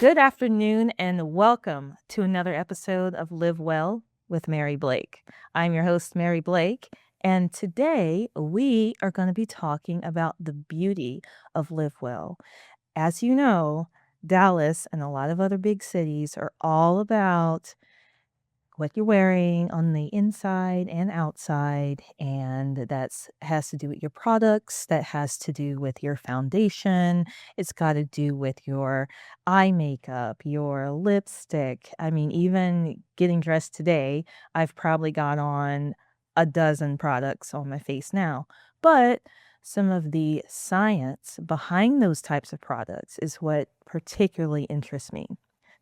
Good afternoon and welcome to another episode of Live Well with Mary Blake. I'm your host, Mary Blake, and today we are going to be talking about the beauty of Live Well. As you know, Dallas and a lot of other big cities are all about what you're wearing on the inside and outside, and that's has to do with your products, that has to do with your foundation, it's got to do with your eye makeup, your lipstick. I mean, even getting dressed today, I've probably got on a dozen products on my face now. But some of the science behind those types of products is what particularly interests me.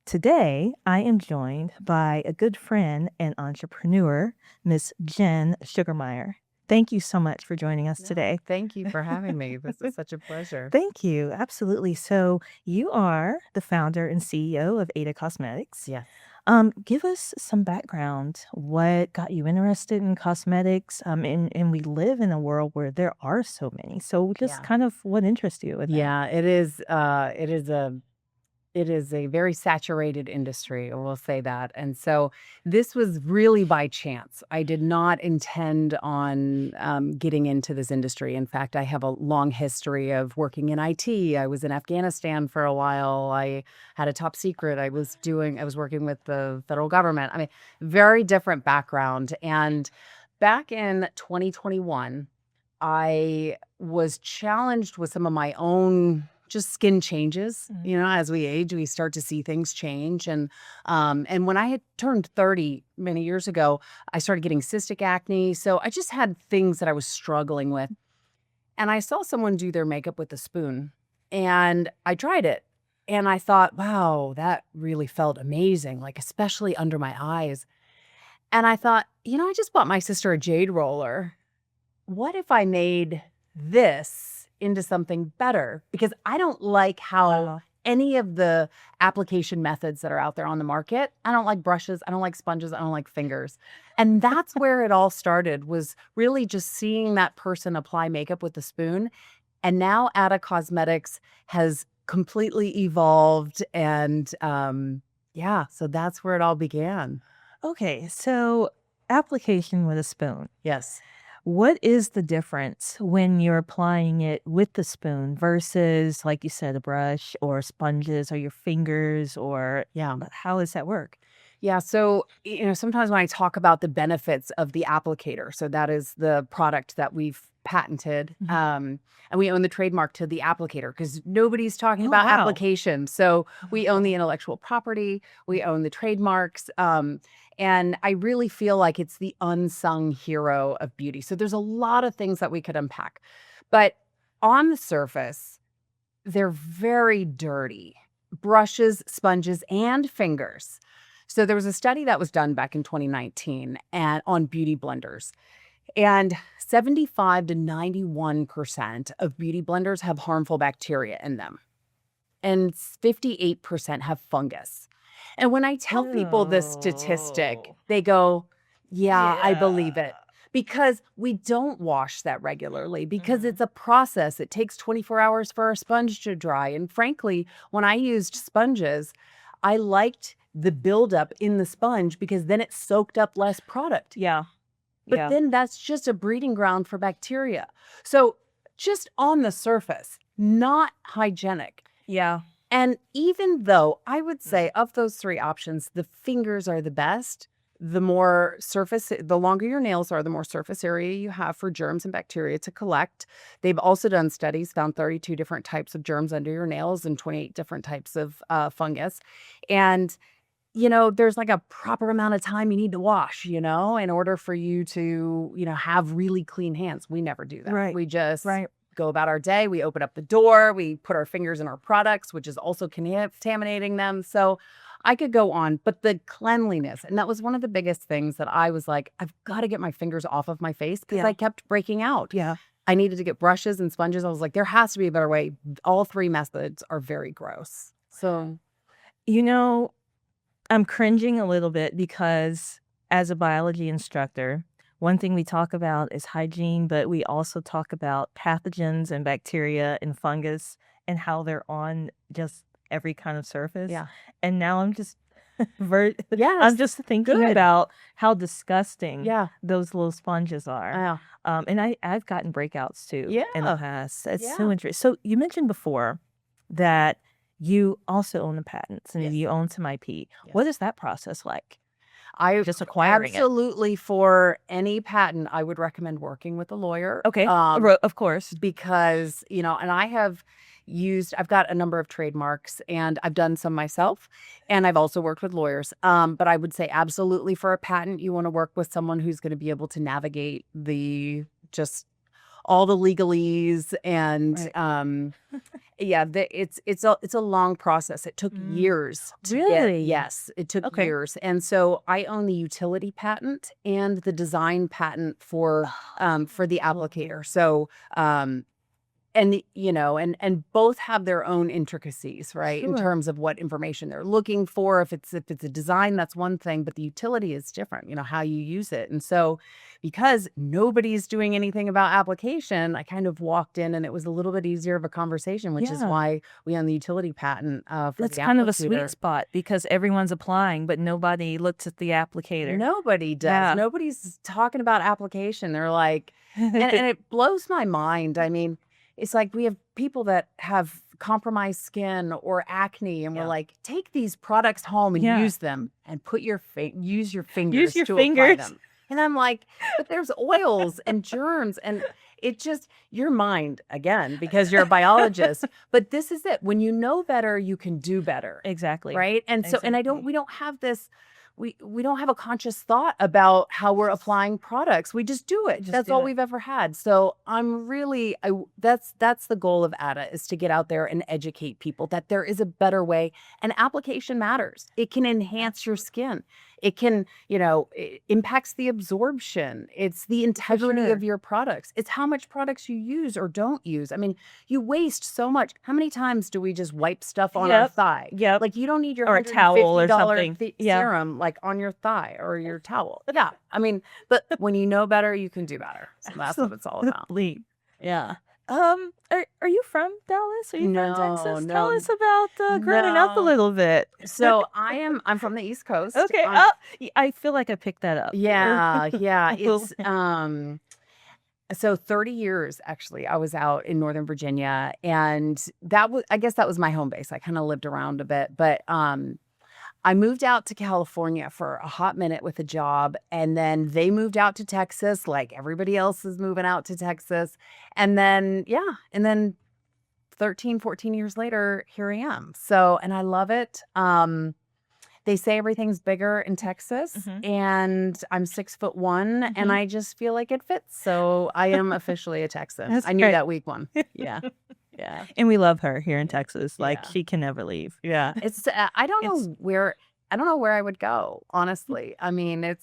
Today, I am joined by a good friend and entrepreneur, Miss Jen Sugarmeyer. Thank you so much for joining us No, today. thank you for having me. This is such a pleasure. Thank you. Absolutely. So, you are the founder and CEO of Ada Cosmetics. Yes. Give us some background. What got you interested in cosmetics? And we live in a world where there are so many. So, just Yeah. kind of what interests you with that? Yeah, it is a very saturated industry, I will say that. And so this was really by chance. I did not intend on getting into this industry. In fact, I have a long history of working in IT. I was in Afghanistan for a while. I had a top secret. I was working with the federal government. I mean, very different background. And back in 2021, I was challenged with some of my own just skin changes. Mm. As we age, we start to see things change. And when I had turned 30 many years ago, I started getting cystic acne. So I just had things that I was struggling with. And I saw someone do their makeup with a spoon, and I tried it. And I thought, wow, that really felt amazing, like especially under my eyes. And I thought, I just bought my sister a jade roller. What if I made this into something better? Because I don't like how Wow. any of the application methods that are out there on the market, I don't like brushes, I don't like sponges, I don't like fingers. And that's where it all started, was really just seeing that person apply makeup with a spoon. And now Ada Cosmetics has completely evolved. And yeah, so that's where it all began. Okay, so application with a spoon. Yes. What is the difference when you're applying it with the spoon versus, like you said, a brush or sponges or your fingers or Yeah. how does that work? Yeah, so, sometimes when I talk about the benefits of the applicator, so that is the product that we've patented, Mhm. and we own the trademark to the applicator because nobody's talking Oh, about wow. application. So we own Wow. the intellectual property, we own the trademarks, and I really feel like it's the unsung hero of beauty. So there's a lot of things that we could unpack, but on the surface, they're very dirty. Brushes, sponges, and fingers. So there was a study that was done back in 2019 and on beauty blenders. And 75 to 91% of beauty blenders have harmful bacteria in them. And 58% have fungus. And when I tell people this statistic, Oh, they go, "Yeah, I yeah. believe it." Because we don't wash that regularly, because Mhm. it's a process. It takes 24 hours for our sponge to dry. And frankly, when I used sponges, I liked the buildup in the sponge because then it soaked up less product. Yeah. But Yeah. then that's just a breeding ground for bacteria. So, just on the surface, not hygienic. Yeah. And even though I would Mm. say of those 3 options, the fingers are the best, the longer your nails are, the more surface area you have for germs and bacteria to collect. They've also done studies, found 32 different types of germs under your nails and 28 different types of fungus. And, there's like a proper amount of time you need to wash, in order for you to, have really clean hands. We never do that. Right. We just Right. go about our day. We open up the door, we put our fingers in our products, which is also contaminating them. So I could go on, but the cleanliness, and that was one of the biggest things that I was like, I've got to get my fingers off of my face because Yeah. I kept breaking out. Yeah. I needed to get brushes and sponges. I was like, there has to be a better way. All 3 methods are very gross. So, You know, I'm cringing a little bit because as a biology instructor, one thing we talk about is hygiene, but we also talk about pathogens and bacteria and fungus and how they're on just every kind of surface. Yeah. And now I'm just I'm Yes. just thinking Good. about how disgusting Yeah. those little sponges are. Yeah. And I've gotten breakouts too in the Yeah. past. It's so Yeah. interesting. So you mentioned before that you also own the patents and Yes. you own some IP. What Yes. is that process like? I Just acquiring it. absolutely, for any patent, I would recommend working with a lawyer. Okay. Of course. Because, and I've got a number of trademarks and I've done some myself and I've also worked with lawyers. But I would say absolutely for a patent, you want to work with someone who's going to be able to navigate just all the legalese and yeah, it's a long process. It took years to get. Really? Yes, it took Okay. years. And so I own the utility patent and the design patent for the applicator. So and both have their own intricacies, right? In Sure. terms of what information they're looking for. If it's a design, that's one thing, but the utility is different, how you use it. And so because nobody's doing anything about application, I kind of walked in and it was a little bit easier of a conversation, which is Yeah. why we own the utility patent for That's the kind of a sweet applicator. spot because everyone's applying, but nobody looks at the applicator. Nobody does. Yeah. Nobody's talking about application. They're like, and it blows my mind. I mean, it's like we have people that have compromised skin or acne, and we're Yeah. like, take these products home and Yeah. use them and put use your fingers your to apply fingers. them. And I'm like, but there's oils and germs, and it just, your mind, again, because you're a biologist. But this is it. When you know better, you can do better. Exactly. Right. And so, and Exactly. we don't have this, we don't have a conscious thought about how we're applying products. We just do it. Just That's do all it. we've ever had. So I'm really, that's the goal of ADA, is to get out there and educate people that there is a better way, and application matters. It can enhance your skin. It can, it impacts the absorption. It's the integrity sure. of your products. It's how much products you use or don't use. I mean, you waste so much. How many times do we just wipe stuff on our Yep. thigh? Yep. Like, you don't need your Or a towel or $150 something. Yeah. serum like on your thigh or your towel. Yeah. I mean, but when you know better, you can do better. So that's what it's all about. Absolutely. Yeah. Are you from Dallas? Are you No, from Texas? no. Tell us about growing up a No. little bit. So I'm from the East Coast. Okay. I feel like I picked that up. Yeah, yeah. A little It's so 30 years actually I was out in Northern Virginia, and I guess that was my home base. I kind of lived around a bit, but I moved out to California for a hot minute with a job, and then they moved out to Texas like everybody else is moving out to Texas. And then 13, 14 years later, here I am. So, and I love it. They say everything's bigger in Texas, Mhm. and I'm 6'1", Mhm. and I just feel like it fits. So I am officially a Texan. That's I knew great. that week one. Yeah. Yeah. And we love her here in Texas. Like Yeah. she can never leave. Yeah. It's I don't know where I would go, honestly. I mean,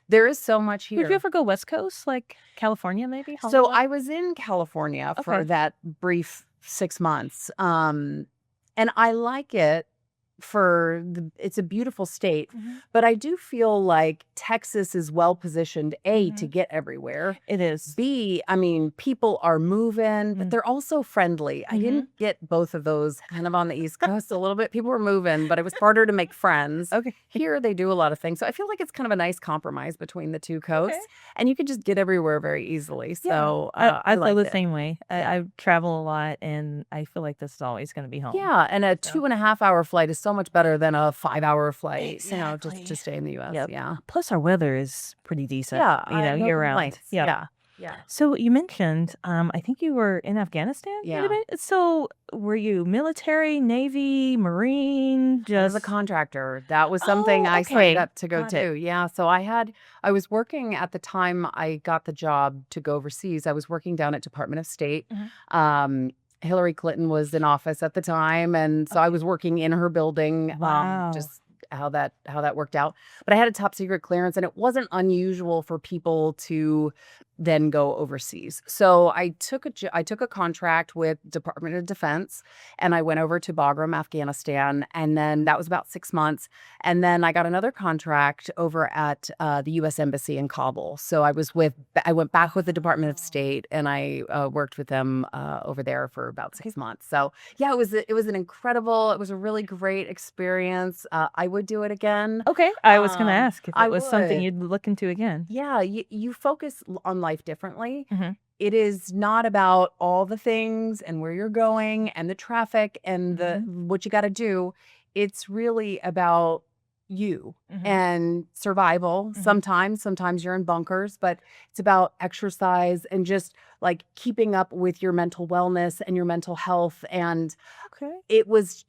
there is so much here. Would you ever go West Coast, like California, maybe? So Hollywood? I was in California for Okay. that brief 6 months. And I like it it's a beautiful state, Mhm. but I do feel like Texas is well positioned, A, to Mhm. get everywhere. It is. B, I mean, people are moving, but Mm. they're also friendly. I didn't get both of those kind of on the East Coast a little bit. People were moving, but it was harder to make friends. Okay. Here, they do a lot of things. So I feel like it's kind of a nice compromise between the two coasts, Okay. and you can just get everywhere very easily. Yeah. So I feel like the it. same way. Yeah. I travel a lot, and I feel like this is always going to be home. Yeah, and a So- 2.5-hour flight is so much better than a 5-hour flight, Exactly. just to stay in the US. Yep. Yeah. Plus, our weather is pretty decent. Yeah. No year round. complaints. Yeah. Yeah. Yeah. So you mentioned, I think you were in Afghanistan. Yeah. So were you military, Navy, Marine? As Just a contractor, that was something Oh, I okay. signed up to go Got it. to. Yeah. So I was working at the time I got the job to go overseas. I was working down at Department of State. Hillary Clinton was in office at the time, and so I was working in her building. Wow. Just how that worked out. But I had a top secret clearance, and it wasn't unusual for people to then go overseas. So I took a contract with Department of Defense, and I went over to Bagram, Afghanistan, and then that was about 6 months. And then I got another contract over at the U.S. Embassy in Kabul. So I went back with the Department of State, and I worked with them over there for about 6 months. So yeah, it was it was a really great experience. I would do it again. Okay. I was going to ask if I it was something would. you'd look into again. Yeah, you focus on life differently. Mhm. It is not about all the things and where you're going and the traffic and what you got to do. It's really about you Mhm. and survival. Mhm. Sometimes you're in bunkers, but it's about exercise and just like keeping up with your mental wellness and your mental health. And Okay. it was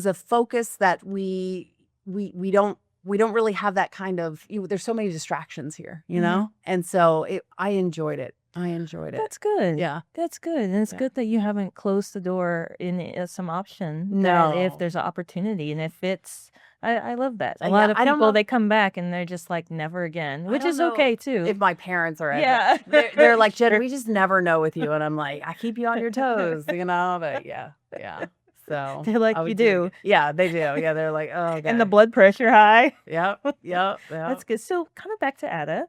a focus that we don't really have that kind of there's so many distractions here, Mhm. and so I enjoyed it. That's good. Yeah. That's good. And it's Yeah. good that you haven't closed the door in some option that if No. there's an opportunity and if it's, I love that. A Yeah, lot of I don't people, know. they come back and they're just like, never again, I which don't is know okay too. if my parents are Yeah. they're like, Jen, Sure. we just never know with you, and I'm like, I keep you on your toes, but yeah. So They're like, I you would do it do. again. Yeah, they do. Yeah, they're like, oh, And the okay. blood pressure high. Yep. That's good. So coming back to Ada,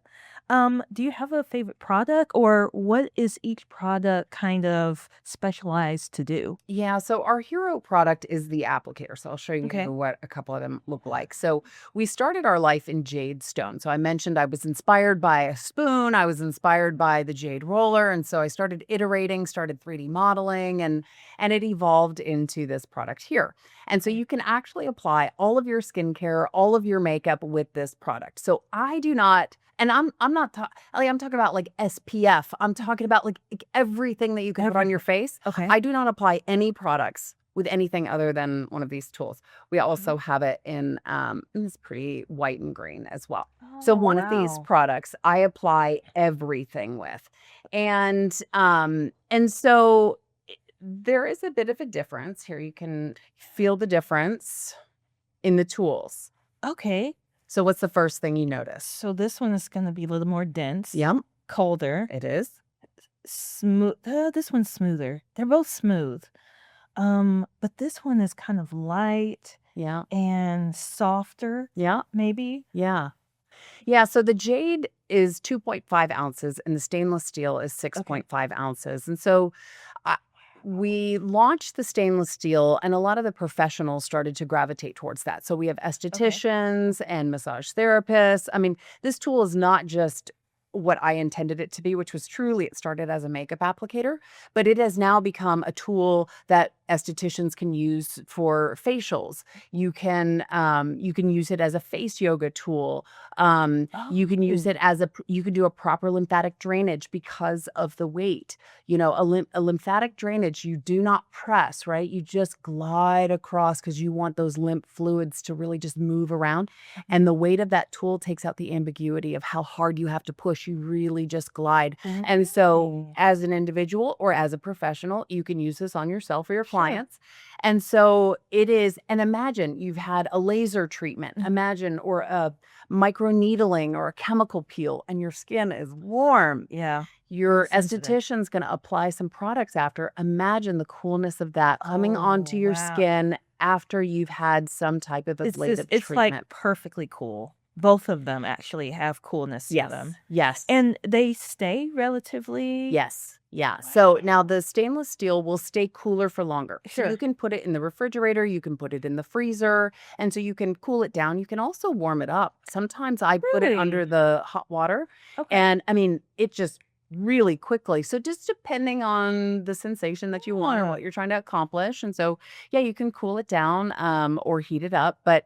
do you have a favorite product or what is each product kind of specialized to do? Yeah, so our hero product is the applicator. So I'll show you Okay. what a couple of them look like. So we started our life in jade stone. So I mentioned I was inspired by a spoon, I was inspired by the jade roller, and so I started iterating, started 3D modeling, and it evolved into this product here. And so Okay. you can actually apply all of your skincare, all of your makeup with this product. So I do not and I'm not I'm talking about like SPF. I'm talking about like everything that you can put on your face. Okay. I do not apply any products with anything other than one of these tools. We also have it in this pretty white and green as well. So Oh, one of these wow. products I apply everything with. And so there is a bit of a difference. Here you can feel the difference in the tools. Okay. So what's the first thing you notice? So this one is going to be a little more dense, Yep, colder, it is. smooth. This one's smoother. They're both smooth. But this one is kind of light Yeah. and softer, Yeah. maybe. Yeah. Yeah. So the jade is 2.5 ounces and the stainless steel is 6.5 ounces. And so I, we launched the stainless steel, and a lot of the professionals started to gravitate towards that. So we have estheticians and massage therapists. I mean, this tool is not just what I intended it to be, which was truly it started as a makeup applicator, but it has now become a tool that estheticians can use for facials. You can use it as a face yoga tool. You can use Oh, it as you can do a proper lymphatic drainage because of the weight. A lymphatic drainage, you do not press, right? You just glide across because you want those lymph fluids to really just move around. And the weight of that tool takes out the ambiguity of how hard you have to push. You really just glide. And so, okay. as an individual or as a professional, you can use this on yourself or your Sure. clients. And so it is, and imagine you've had a laser treatment, Mhm. imagine, or a microneedling or a chemical peel, and your skin is warm. Yeah. Your Sensitive. esthetician's going to apply some products after. Imagine the coolness of that coming onto Oh, your wow. skin after you've had some type of ablative It's like treatment. perfectly cool. Both of them actually have coolness to them. Yes. And they stay relatively. Yes. Yeah. So now the stainless steel will stay cooler for longer. So Sure. you can put it in the refrigerator, you can put it in the freezer, and so you can cool it down. You can also warm it up. Sometimes I put it under Really? the hot water, Okay. and I mean, it just really quickly. So just depending on the sensation that you want or Yeah. what you're trying to accomplish. And so, yeah, you can cool it down or heat it up. But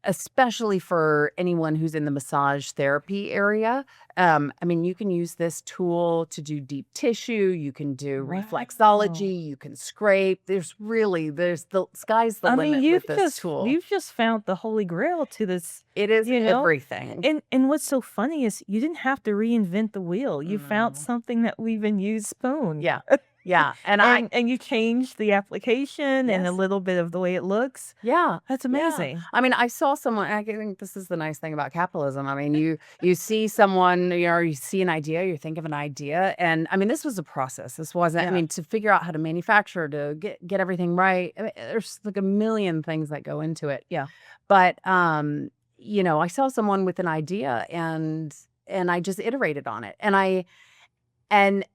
especially for anyone who's in the massage therapy area. I mean, you can use this tool to do deep tissue, you can do Wow. reflexology, you can scrape. There's the sky's the I mean, limit with this tool. you've just found the holy grail to this, It is you know? everything. And what's so funny is you didn't have to reinvent the wheel. You found No. something that we've been used spoon. Yeah. Yeah. And And you changed the application and a Yes. little bit of the way it looks. Yeah. That's Yeah. amazing. I mean, I saw someone, and I think this is the nice thing about capitalism. I mean, you see someone, or you see an idea, you think of an idea, and I mean, this was a process. This wasn't, I Yeah. mean, to figure out how to manufacture, to get everything right. I mean, there's like a million things that go into it. Yeah. But I saw someone with an idea, and I just iterated on it. And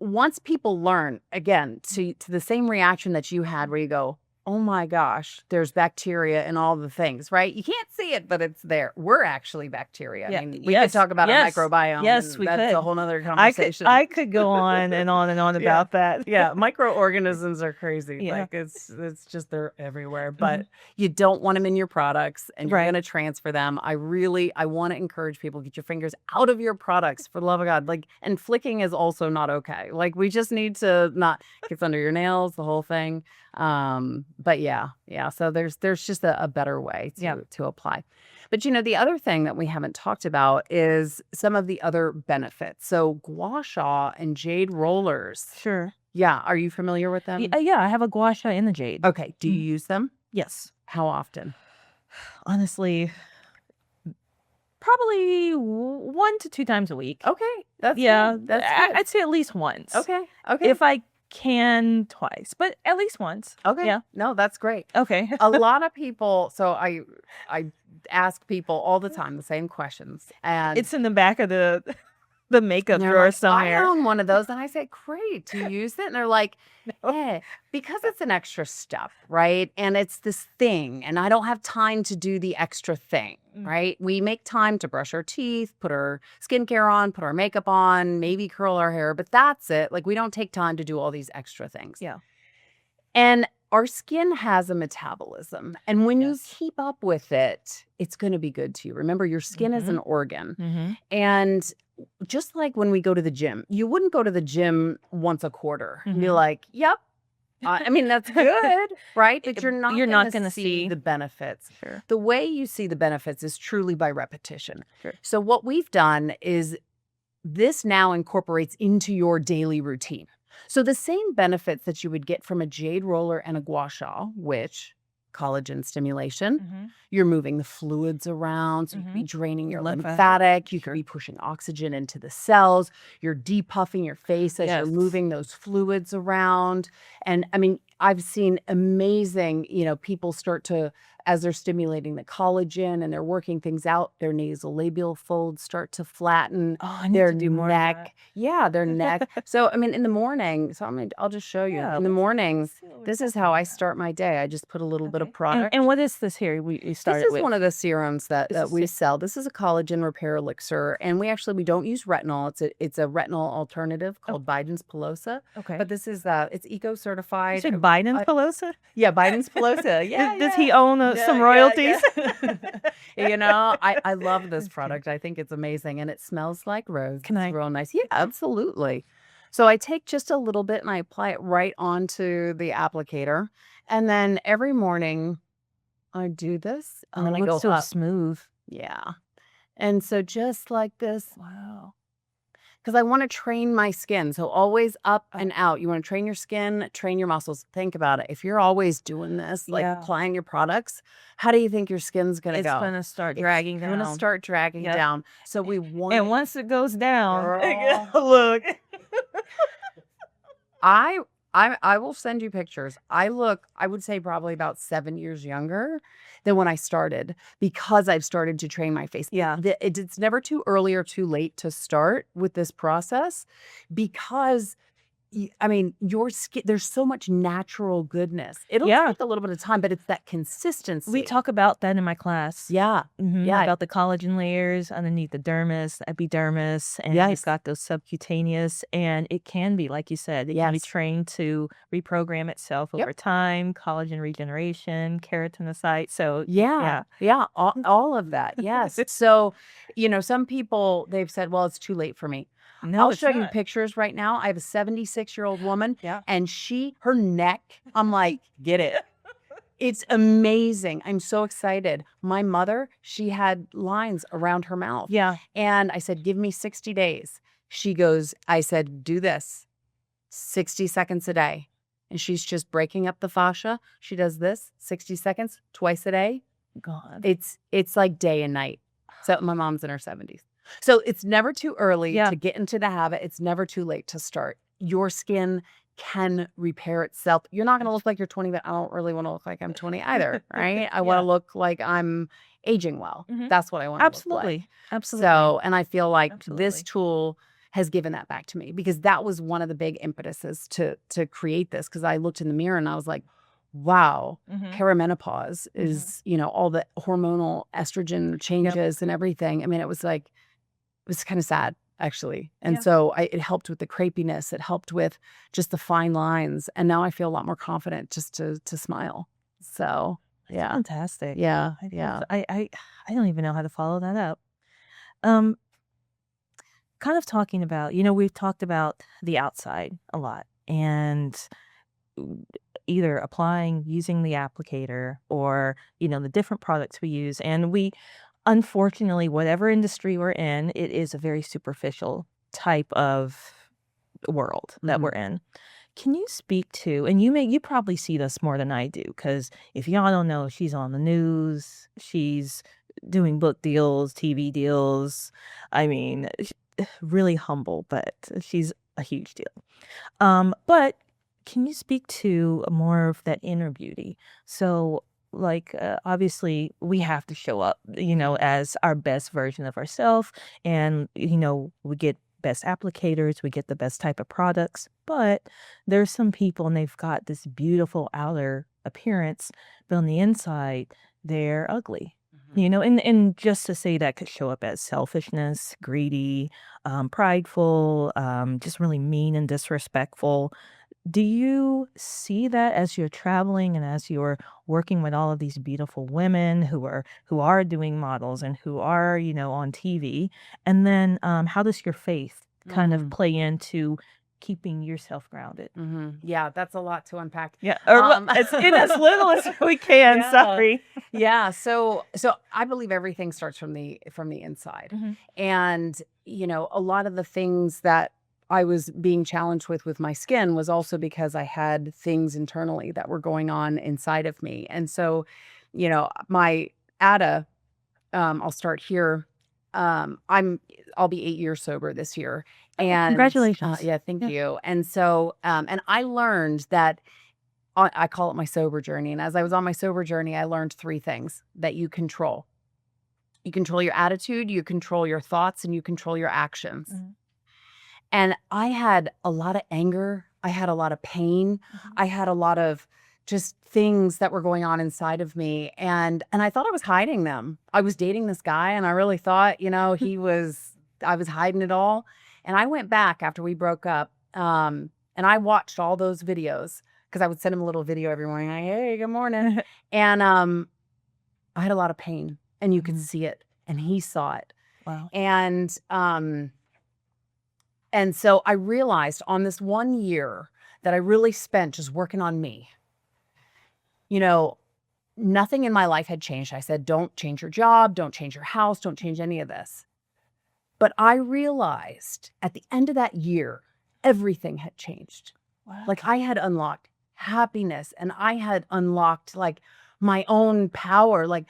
once people learn, again, to the same reaction that you had, where you go, oh my gosh, there's bacteria in all the things, right? You can't see it, but it's there. We're actually bacteria. Yeah. I mean, we Yes. could talk about Yes. our microbiome. Yes, and we that's could. a whole nother I conversation. could go on and on and on Yeah. about that. Yeah, microorganisms are crazy. Yeah. Like it's just they're everywhere. But you don't want them in your products, and you're Right. going to transfer them. I want to encourage people, get your fingers out of your products, for the love of God. Like, and flicking is also not okay. Like, we just need to not gets under your nails, the whole thing. But yeah. So there's just a better way Yeah. to apply. But the other thing that we haven't talked about is some of the other benefits. So gua sha and jade rollers. Sure. Yeah. Are you familiar with them? Yeah, I have a gua sha in the jade. Okay. Do you use them? Yes. How often? Honestly, probably 1 to 2 times a week. Okay. That's Yeah, good. That's good. I'd say at least once. Okay. Okay. If I can, twice, but at least once. Okay. Yeah. No, that's great. Okay. A lot of people, so I ask people all the time the same questions, and It's in the back of the makeup they're drawer like, I somewhere. own one of those, and I say, great, do you use it? And they're like, because it's an extra step, right? And it's this thing, and I don't have time to do the extra thing, right? We make time to brush our teeth, put our skincare on, put our makeup on, maybe curl our hair, but that's it. Like, we don't take time to do all these extra things. Yeah. And our skin has a metabolism, and when Yes. you keep up with it, it's going to be good to you. Remember, your skin is an organ. Mm-hmm. And just like when we go to the gym, you wouldn't go to the gym once a quarter. And be Mhm. like, yep. I mean, that's good, right? But you're not not going gonna to see see- the benefits. Sure. The way you see the benefits is truly by repetition. Sure. So what we've done is this now incorporates into your daily routine. So the same benefits that you would get from a jade roller and a gua sha, which collagen stimulation, Mm-hmm. you're moving the fluids around, so you could be draining your Lymphatic. lymphatic, you Sure. could be pushing oxygen into the cells, you're depuffing your face as Yes. you're moving those fluids around. And I mean, I've seen amazing, people start to, as they're stimulating the collagen and they're working things out, their nasolabial folds start to flatten. Oh, I need Their to do more of neck, that. yeah, their neck. So I mean, in the morning, I'll just show you. Yeah, In the let's morning, see what we're this is talking how I about. start my day. I just put a little bit of Okay. product. And what is this here we started This is with? one of the serums that This is we se- sell. This is a collagen repair elixir, and we don't use retinol. It's a retinol alternative called Biden's Pelosa. Okay. But this is it's eco you certified. say Biden Pelosi? Yeah, Biden's Pelosa. Yeah, Does he own some royalties? I love this product. I think it's amazing, and it smells like rose. Can It's I- real nice. Yeah, absolutely. So I take just a little bit and I apply it right onto the applicator, and then every morning I do this, and Oh, then it I go looks so up. smooth. Yeah. And so just like this, Wow. because I want to train my skin. So always up and out. You want to train your skin, train your muscles. Think about it. If you're always doing this, like Yeah. applying your products, how do you think your skin's going to It's go? gonna start dragging It's down. going to start dragging Yep. down. So we want And once it goes down, Girl. look. I will send you pictures. I would say probably about 7 years younger than when I started, because I've started to train my face. Yeah. It's never too early or too late to start with this process, because I mean, your skin, there's so much natural goodness. It'll Yeah. take a little bit of time, but it's that consistency. We talk about that in my class. Yeah. Yeah. About the collagen layers underneath the dermis, the epidermis, and Yes. you've got those subcutaneous, and it can be, like you said, it can be Yes. trained to reprogram itself Yep. over time, collagen regeneration, keratinocytes. So Yeah. All of that. Yes. So, some people, they've said, well, it's too late for me. no, I'll it's show you not. pictures right now. I have a 76-year-old woman, Yeah. and her neck, I'm like, get it. It's amazing. I'm so excited. My mother, she had lines around her mouth. Yeah. And I said, give me 60 days. I said, do this. 60 seconds a day. And she's just breaking up the fascia. She does this 60 seconds twice a day. God. It's like day and night. So my mom's in her 70s. So it's never too early Yeah. to get into the habit. It's never too late to start. Your skin can repair itself. You're not going to look like you're 20, but I don't really want to look like I'm 20 either, right? I want Yeah. to look like I'm aging well. Mhm. That's what I want to look like. Absolutely. Absolutely. So, and I feel like this Absolutely. tool has given that back to me because that was one of the big impetuses to create this. Because I looked in the mirror and I was like, wow, Mhm. perimenopause is, all the hormonal estrogen changes and everything. I mean, it was kind of sad actually. And Yeah. so it helped with the crepiness. It helped with just the fine lines. And now I feel a lot more confident just to smile. So That's yeah. fantastic. Yeah. I think Yeah. I don't even know how to follow that up. Um, kind of talking about, we've talked about the outside a lot and either applying using the applicator or, the different products we use. And we, unfortunately, whatever industry we're in, it is a very superficial type of world that we're in. Can you speak to, and you probably see this more than I do, because if y'all don't know, she's on the news, she's doing book deals, TV deals. I mean, really humble, but she's a huge deal. But can you speak to more of that inner beauty? So, like, obviously, we have to show up, as our best version of ourselves, and we get best applicators, we get the best type of products, but there's some people and they've got this beautiful outer appearance, but on the inside, they're ugly. And just to say that could show up as selfishness, greedy, prideful, just really mean and disrespectful. Do you see that as you're traveling and as you're working with all of these beautiful women who are doing models and who are, on TV? And then how does your faith kind of play into keeping yourself grounded? Yeah, that's a lot to unpack. Yeah, or it's in as little as we can. Yeah. Sorry. Yeah, so I believe everything starts from the inside. Mhm. And a lot of the things that I was being challenged with my skin was also because I had things internally that were going on inside of me. And so, my ADA, I'll start here. I'll be 8 years sober this year. And Congratulations. yeah, thank Yeah. you. And so, and I learned that I call it my sober journey. And as I was on my sober journey, I learned 3 things that you control. You control your attitude, you control your thoughts, and you control your actions. Mhm. And I had a lot of anger. I had a lot of pain. I had a lot of just things that were going on inside of me. And I thought I was hiding them. I was dating this guy and I really thought, I was hiding it all. And I went back after we broke up, and I watched all those videos because I would send him a little video every morning. Like, hey, good morning. And I had a lot of pain and you could see it and he saw it. Wow. And so I realized on this 1 year that I really spent just working on me. Nothing in my life had changed. I said, don't change your job, don't change your house, don't change any of this. But I realized at the end of that year, everything had changed. Wow. Like I had unlocked happiness and I had unlocked like my own power. Like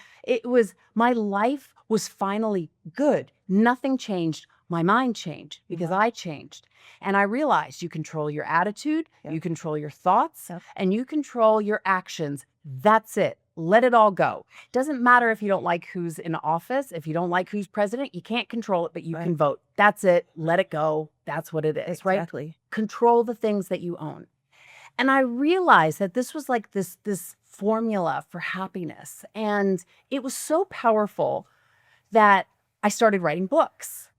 my life was finally good. Nothing changed. My mind changed because I changed. And I realized you control your attitude, you control your thoughts, and you control your actions. That's it. Let it all go. Doesn't matter if you don't like who's in office, if you don't like who's president, you can't control it, but you can vote. That's it. Let it go. That's what it is, right? Exactly. Control the things that you own. And I realized that this was like this formula for happiness. And it was so powerful that I started writing books.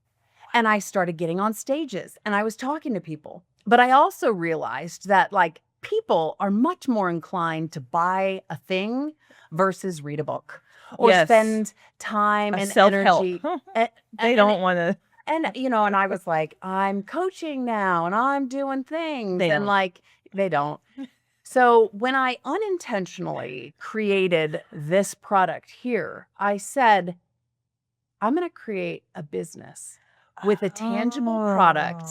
And I started getting on stages and I was talking to people. But I also realized that like people are much more inclined to buy a thing versus read a book or spend time and self-help. energy. They don't want to. And, and I was like, I'm coaching now and I'm doing things. They don't. Like, they don't. So when I unintentionally created this product here, I said, I'm going to create a business with a tangible product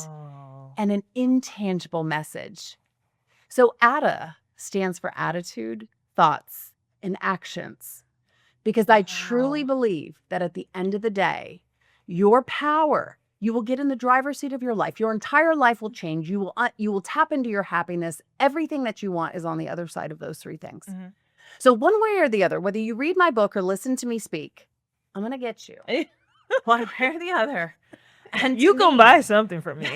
and an intangible message. So ATTA stands for attitude, thoughts, and actions. Because I truly Wow. believe that at the end of the day, your power, you will get in the driver's seat of your life. Your entire life will change. You will tap into your happiness. Everything that you want is on the other side of those three things. Mhm. So one way or the other, whether you read my book or listen to me speak, I'm going to get you. One way or the other. And You to can me- buy something from me.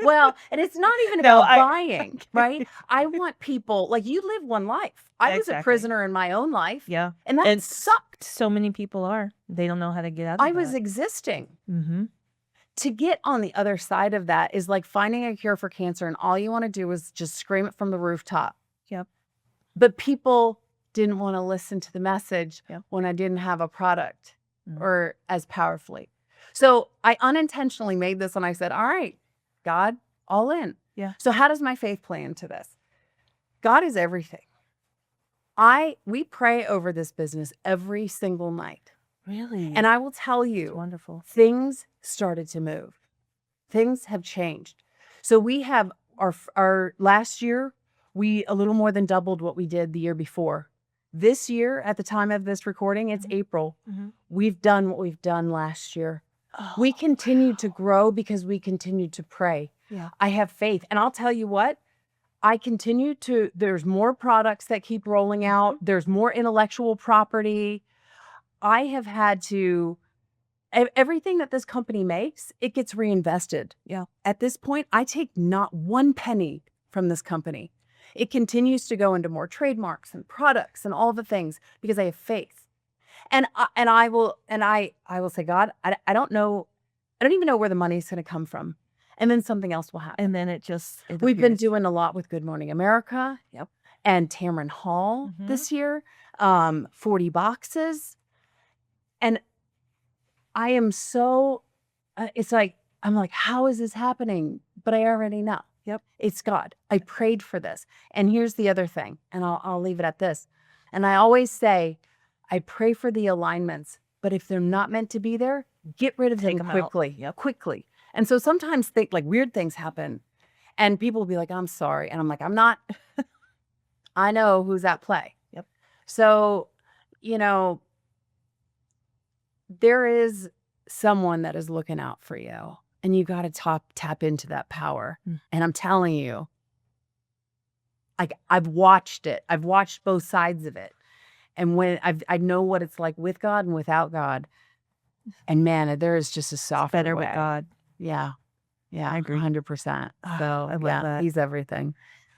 Well, and it's not even No, about I- buying, right? I want people, like, you live one life. I was a Exactly. prisoner in my own life, Yeah. and that And sucked. so many people are. They don't know how to get out of I was that. existing. Mm-hmm. To get on the other side of that is like finding a cure for cancer, and all you want to do is just scream it from the rooftop. Yep. But people didn't want to listen to the message Yep. when I didn't have a product Mm. or as powerfully. So I unintentionally made this and I said, all right, God, all in. Yeah. So how does my faith play into this? God is everything. We pray over this business every single night. Really? And I will tell It's you, wonderful. things started to move. Things have changed. So we have our last year, we a little more than doubled what we did the year before. This year, at the time of this recording, it's Mhm. April. Mhm. We've done what we've done last year. Oh, We continue to wow. grow because we continue to pray. Yeah. I have faith. And I'll tell you what, there's more products that keep rolling out. There's more intellectual property. I have had to, everything that this company makes, it gets reinvested. Yeah. At this point, I take not one penny from this company. It continues to go into more trademarks and products and all the things because I have faith. And I will say, God, I don't know, I don't even know where the money's going to come from. And then something else will happen. And then it We've been appears. doing a lot with Good Morning America. Yep. And Tamron Hall Mhm. this year, 40 boxes. And I am so, I'm like, how is this happening? But I already know. Yep. It's God. I prayed for this. And here's the other thing, and I'll leave it at this. And I always say, I pray for the alignments, but if they're not meant to be there, get rid of Take them 'em out. quickly. Yep. Quickly. And so sometimes like weird things happen and people will be like, I'm sorry. And I'm like, I'm not. I know who's at play. Yep. So, there is someone that is looking out for you and you got to tap into that power. Mm. And I'm telling you, I've watched it. I've watched both sides of it. And when I know what it's like with God and without God. And man, there is just a It's softer better way. with God. Yeah. Yeah. I agree. 100%. Ah, So I love yeah, that. he's everything.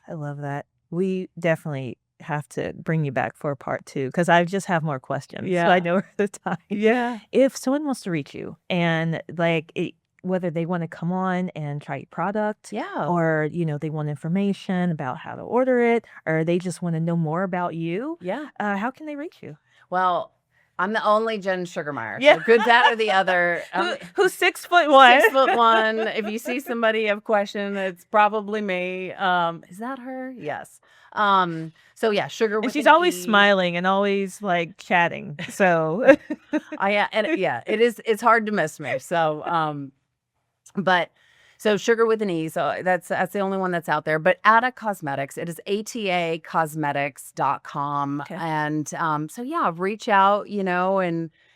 I love that. We definitely have to bring you back for part 2 because I just have more questions. So Yeah. I know we're out of time. Yeah. If someone wants to reach you and whether they want to come on and try your product Yeah. or, they want information about how to order it or they just want to know more about you, Yeah. how can they reach you? Well, I'm the only Jen Sugarmeyer. Yeah. So good, that, or the other. Who's 6'1"? 6'1". If you see somebody have question, it's probably me. Is that her? Yes. So yeah, Sugar with And she's an always E. smiling and always like chatting. So It's hard to miss me. So but so Sugar with an E. So that's the only one that's out there. But ATA Cosmetics, it is atacosmetics.com. Okay. And so yeah, reach out,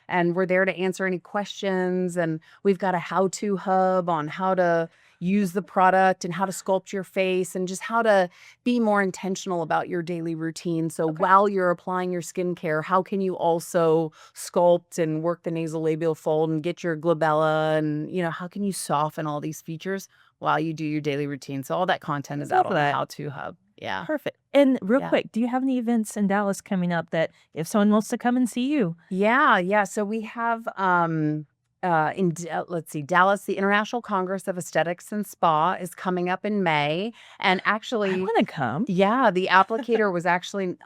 and we're there to answer any questions. And we've got a how-to hub on how to use the product and how to sculpt your face and just how to be more intentional about your daily routine. So Okay. while you're applying your skincare, how can you also sculpt and work the nasolabial fold and get your glabella and, how can you soften all these features while you do your daily routine? So all that content is out Love on the that. how-to hub. Yeah. Perfect. And real Yeah. quick, do you have any events in Dallas coming up that if someone wants to come and see you? Yeah. So we have let's see, Dallas, the International Congress of Aesthetics and Spa is coming up in May. And I actually, want to come. yeah, the applicator was actually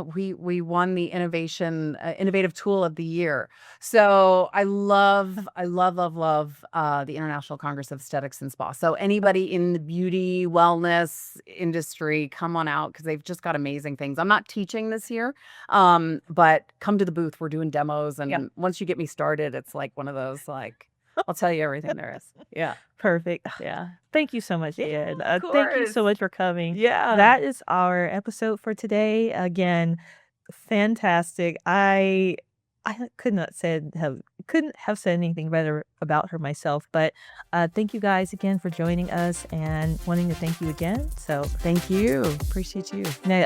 we won the innovative tool of the year. So I love the International Congress of Aesthetics and Spa. So anybody in the beauty wellness industry, come on out because they've just got amazing things. I'm not teaching this year, but come to the booth. We're doing demos, and Yeah. once you get me started, it's like one of those like, I'll tell you everything there is. Yeah. Perfect. Yeah. Thank you so much, Yeah, Jen. of Thank you so course. much for coming. Yeah. That is our episode for today. Again, fantastic. I couldn't have said anything better about her myself. But thank you guys again for joining us and wanting to thank you again. So Thank you. Appreciate you. in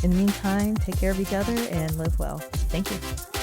the meantime, take care of each other and live well. Thank you.